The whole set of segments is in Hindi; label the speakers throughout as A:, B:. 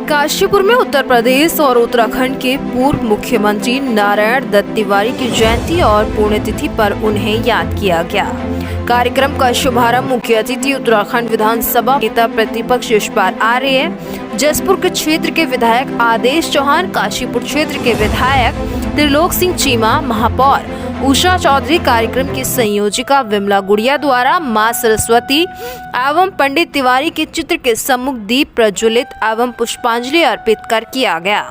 A: काशीपुर में उत्तर प्रदेश और उत्तराखंड के पूर्व मुख्यमंत्री नारायण दत्त तिवारी की जयंती और पुण्यतिथि पर उन्हें याद किया गया। कार्यक्रम का शुभारंभ मुख्य अतिथि उत्तराखंड विधानसभा नेता प्रतिपक्ष यशपाल आर्य, जसपुर के क्षेत्र के विधायक आदेश चौहान, काशीपुर क्षेत्र के विधायक त्रिलोक सिंह चीमा, महापौर उषा चौधरी, कार्यक्रम की संयोजिका विमला गुड़िया द्वारा मां सरस्वती एवं पंडित तिवारी के चित्र के सम्मुख दीप प्रज्वलित एवं पुष्पांजलि अर्पित कर किया गया।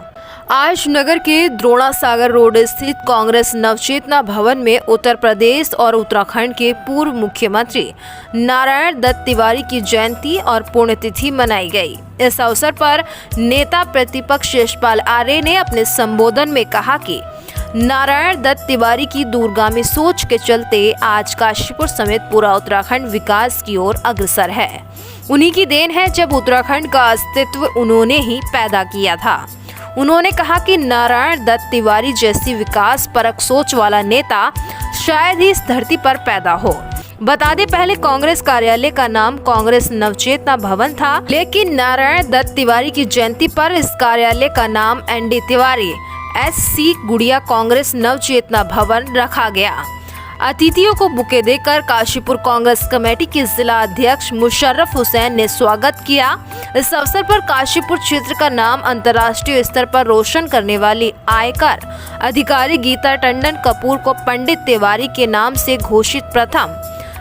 A: आज नगर के द्रोणा सागर रोड स्थित कांग्रेस नवचेतना भवन में उत्तर प्रदेश और उत्तराखंड के पूर्व मुख्यमंत्री नारायण दत्त तिवारी की जयंती और पुण्यतिथि मनाई गई। इस अवसर पर नेता प्रतिपक्ष यशपाल आर्य ने अपने संबोधन में कहा कि नारायण दत्त तिवारी की दूरगामी सोच के चलते आज काशीपुर समेत पूरा उत्तराखंड विकास की ओर अग्रसर है। उन्हीं की देन है जब उत्तराखंड का अस्तित्व उन्होंने ही पैदा किया था। उन्होंने कहा कि नारायण दत्त तिवारी जैसी विकास परक सोच वाला नेता शायद ही इस धरती पर पैदा हो। बता दें, पहले कांग्रेस कार्यालय का नाम कांग्रेस नवचेतना भवन था, लेकिन नारायण दत्त तिवारी की जयंती पर इस कार्यालय का नाम एनडी तिवारी SC गुड़िया कांग्रेस नवचेतना भवन रखा गया। अतिथियों को बुके देकर काशीपुर कांग्रेस कमेटी के जिला अध्यक्ष मुशर्रफ हुसैन ने स्वागत किया। इस अवसर पर काशीपुर क्षेत्र का नाम अंतर्राष्ट्रीय स्तर पर रोशन करने वाली आयकर अधिकारी गीता टंडन कपूर को पंडित तिवारी के नाम से घोषित प्रथम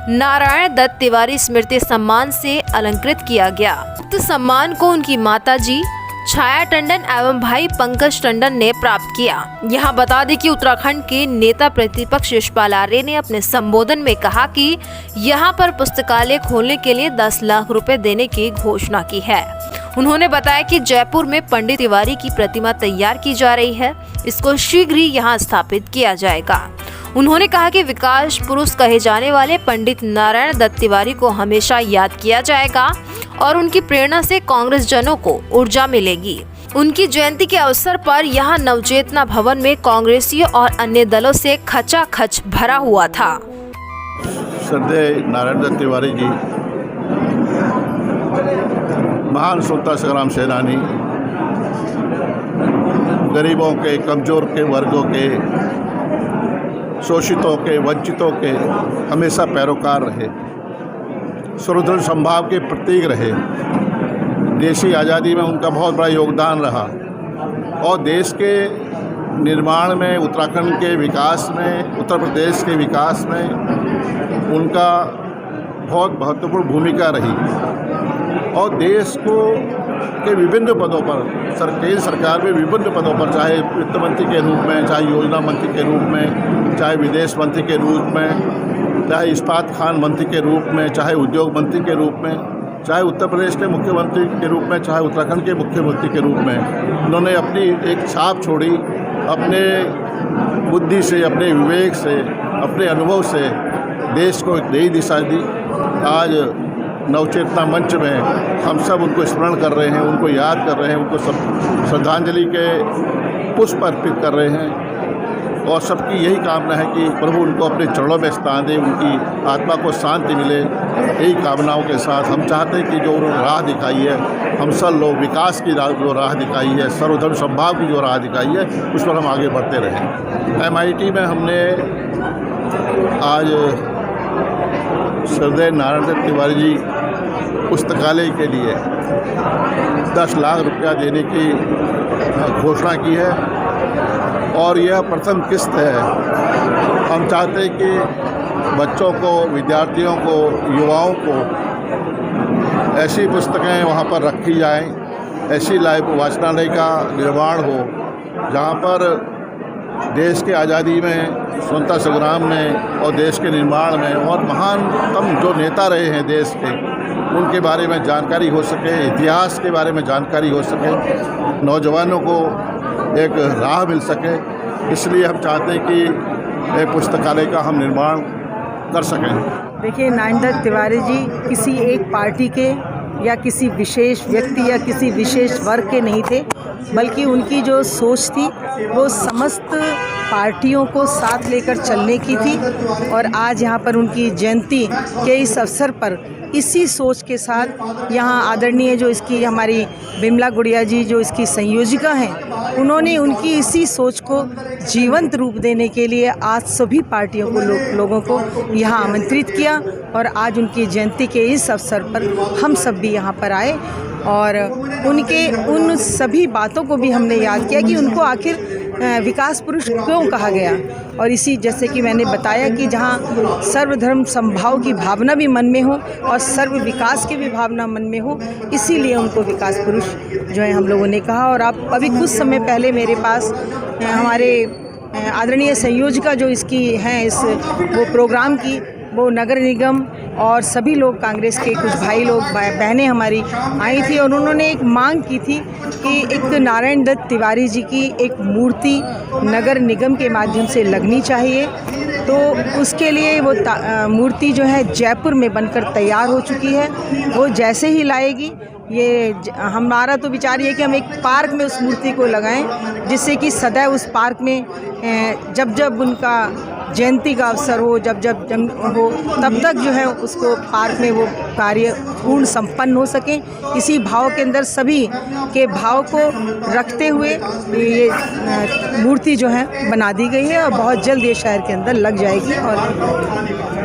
A: नारायण दत्त तिवारी स्मृति सम्मान से अलंकृत किया गया। उक्त सम्मान को उनकी माता जी छाया टंडन एवं भाई पंकज टंडन ने प्राप्त किया। यहाँ बता दें कि उत्तराखंड के नेता प्रतिपक्ष यशपाल आर्य ने अपने संबोधन में कहा कि यहाँ पर पुस्तकालय खोलने के लिए 10 लाख रुपए देने की घोषणा की है। उन्होंने बताया कि जयपुर में पंडित तिवारी की प्रतिमा तैयार की जा रही है, इसको शीघ्र ही यहाँ स्थापित किया जाएगा। उन्होंने कहा कि विकास पुरुष कहे जाने वाले पंडित नारायण दत्त तिवारी को हमेशा याद किया जाएगा और उनकी प्रेरणा से कांग्रेस जनों को ऊर्जा मिलेगी। उनकी जयंती के अवसर पर यहां नवचेतना भवन में कांग्रेसियों और अन्य दलों से खचाखच भरा हुआ था।
B: श्रद्धेय नारायण दत्त तिवारी जी महान स्वतंत्रता संग्राम सेनानी, गरीबों के, कमजोर के वर्गों के, शोषितों के, वंचितों के हमेशा पैरोकार रहे, सुदृढ़ संभाव के प्रतीक रहे। देशी आज़ादी में उनका बहुत बड़ा योगदान रहा और देश के निर्माण में, उत्तराखंड के विकास में, उत्तर प्रदेश के विकास में उनका बहुत महत्वपूर्ण भूमिका रही। और देश को के विभिन्न पदों पर, केंद्र सरकार में विभिन्न पदों पर, चाहे वित्त मंत्री के रूप में, चाहे योजना मंत्री के रूप में, चाहे विदेश मंत्री के रूप में, चाहे इस्पात खान मंत्री के रूप में, चाहे उद्योग मंत्री के रूप में, चाहे उत्तर प्रदेश के मुख्यमंत्री के रूप में, चाहे उत्तराखंड के मुख्यमंत्री के रूप में उन्होंने अपनी एक छाप छोड़ी। अपने बुद्धि से, अपने विवेक से, अपने अनुभव से देश को एक नई दिशा दी। आज नवचेतना मंच में हम सब उनको स्मरण कर रहे हैं, उनको याद कर रहे हैं, उनको सब श्रद्धांजलि के पुष्प अर्पित कर रहे हैं और सबकी यही कामना है कि प्रभु उनको अपने चरणों में स्थान दे, उनकी आत्मा को शांति मिले। यही कामनाओं के साथ हम चाहते हैं कि जो उन्होंने राह दिखाई है, हम सब लोग विकास की जो राह दिखाई है, सर्वधर्म संभाव की जो राह दिखाई है, उस पर हम आगे बढ़ते रहें। MIT में हमने आज श्रद्धेय नारायण दत्त तिवारी जी पुस्तकालय के लिए 10 लाख रुपया देने की घोषणा की है और यह प्रथम किस्त है। हम चाहते हैं कि बच्चों को, विद्यार्थियों को, युवाओं को ऐसी पुस्तकें वहाँ पर रखी जाएं, ऐसी वाचनालय का निर्माण हो जहाँ पर देश के आज़ादी में, स्वतंत्रता संग्राम में और देश के निर्माण में और महानतम जो नेता रहे हैं देश के, उनके बारे में जानकारी हो सके, इतिहास के बारे में जानकारी हो सके, नौजवानों को एक राह मिल सके। इसलिए हम चाहते हैं कि एक पुस्तकालय का हम निर्माण कर सकें।
C: देखिए, नारायण दत्त तिवारी जी किसी एक पार्टी के या किसी विशेष व्यक्ति या किसी विशेष वर्ग के नहीं थे, बल्कि उनकी जो सोच थी वो समस्त पार्टियों को साथ लेकर चलने की थी और आज यहाँ पर उनकी जयंती के इस अवसर पर इसी सोच के साथ यहाँ आदरणीय जो इसकी हमारी बिमला गुड़िया जी जो इसकी संयोजिका हैं, उन्होंने उनकी इसी सोच को जीवंत रूप देने के लिए आज सभी पार्टियों को लोगों को यहाँ आमंत्रित किया और आज उनकी जयंती के इस अवसर पर हम सब भी यहाँ पर आए और उनके उन सभी बातों को भी हमने याद किया कि उनको आखिर विकास पुरुष क्यों कहा गया। और इसी जैसे कि मैंने बताया कि जहाँ सर्वधर्म समभाव की भावना भी मन में हो और सर्व विकास की भी भावना मन में हो, इसीलिए उनको विकास पुरुष जो है हम लोगों ने कहा। और आप अभी कुछ समय पहले मेरे पास हमारे आदरणीय संयोजिका जो इसकी हैं इस वो प्रोग्राम की, वो नगर निगम और सभी लोग कांग्रेस के कुछ भाई लोग बहनें हमारी आई थी और उन्होंने एक मांग की थी कि एक नारायण दत्त तिवारी जी की एक मूर्ति नगर निगम के माध्यम से लगनी चाहिए। तो उसके लिए वो मूर्ति जो है जयपुर में बनकर तैयार हो चुकी है। वो जैसे ही लाएगी, ये हमारा तो विचार ये है कि हम एक पार्क में उस मूर्ति को लगाएं, जिससे कि सदैव उस पार्क में जब जब उनका जयंती का अवसर हो, जब हो, तब तक जो है उसको पार्क में वो कार्य पूर्ण संपन्न हो सके। इसी भाव के अंदर सभी के भाव को रखते हुए ये मूर्ति जो है बना दी गई है और बहुत जल्द ये शहर के अंदर लग जाएगी। और